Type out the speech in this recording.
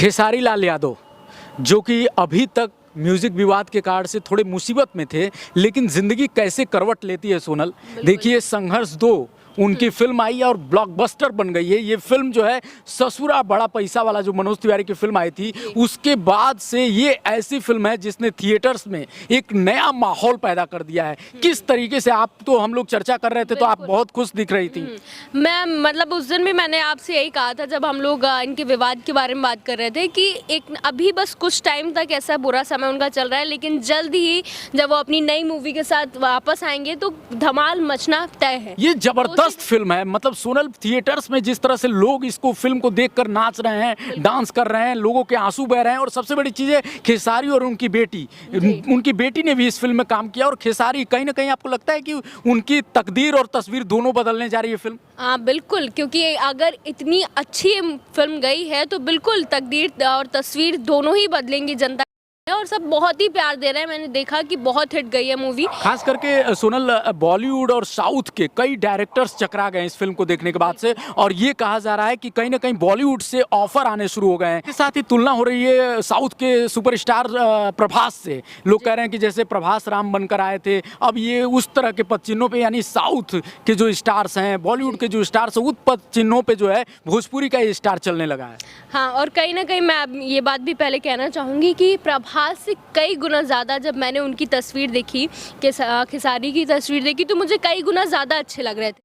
खेसारी लाल यादव जो कि अभी तक म्यूजिक विवाद के कारण से थोड़े मुसीबत में थे, लेकिन जिंदगी कैसे करवट लेती है सोनल। देखिए संघर्ष 2 उनकी फिल्म आई है और ब्लॉकबस्टर बन गई है। ये फिल्म जो है ससुरा बड़ा पैसा वाला जो मनोज तिवारी की फिल्म आई थी, उसके बाद से ये ऐसी फिल्म है जिसने थिएटर्स में एक नया माहौल पैदा कर दिया है। किस तरीके से आप, तो हम लोग चर्चा कर रहे थे तो आप बहुत खुश दिख रही थी। मैं मतलब उस दिन भी मैंने आपसे यही कहा था जब हम लोग इनके विवाद के बारे में बात कर रहे थे कि एक अभी बस कुछ टाइम तक ऐसा बुरा समय उनका चल रहा है, लेकिन जल्द ही जब वो अपनी नई मूवी के साथ वापस आएंगे तो धमाल मचना तय है। ये जबरदस्त फिल्म है। मतलब सोनल, थिएटर्स में जिस तरह से लोग इसको फिल्म को देखकर नाच रहे हैं, डांस कर रहे हैं, लोगों के आंसू बह रहे हैं, और सबसे बड़ी चीज़ है खेसारी और उनकी बेटी ने भी इस फिल्म में काम किया। और खेसारी कहीं ना कहीं आपको लगता है कि उनकी तकदीर और तस्वीर दोनों बदलने जा रही है फिल्म। हाँ बिल्कुल, क्योंकि अगर इतनी अच्छी फिल्म गई है तो बिल्कुल तकदीर और तस्वीर दोनों ही बदलेंगी जनता, और सब बहुत ही प्यार दे रहे हैं। मैंने देखा कि बहुत हिट गई है मूवी। खास करके सोनल, बॉलीवुड और साउथ के कई डायरेक्टर्स चकरा गए इस फिल्म को देखने के बाद से, और ये कहा जा रहा है कि कहीं ना कहीं बॉलीवुड से ऑफर आने शुरू हो गए हैं। इसके साथ ही तुलना हो रही है साउथ के सुपरस्टार प्रभास से। लोग कह रहे हैं कि जैसे प्रभास राम बनकर आए थे, अब ये उस तरह के पद चिन्हों पे, यानी साउथ के जो स्टार्स हैं, बॉलीवुड के जो स्टार्स हैं, उस पद चिन्हों पे जो है भोजपुरी का ये स्टार चलने लगा है। हाँ, और कहीं ना कहीं मैं ये बात भी पहले कहना चाहूँगी कि प्रभास से कई गुना ज़्यादा जब मैंने उनकी तस्वीर देखी, खेसारी की तस्वीर देखी, तो मुझे कई गुना ज़्यादा अच्छे लग रहे थे।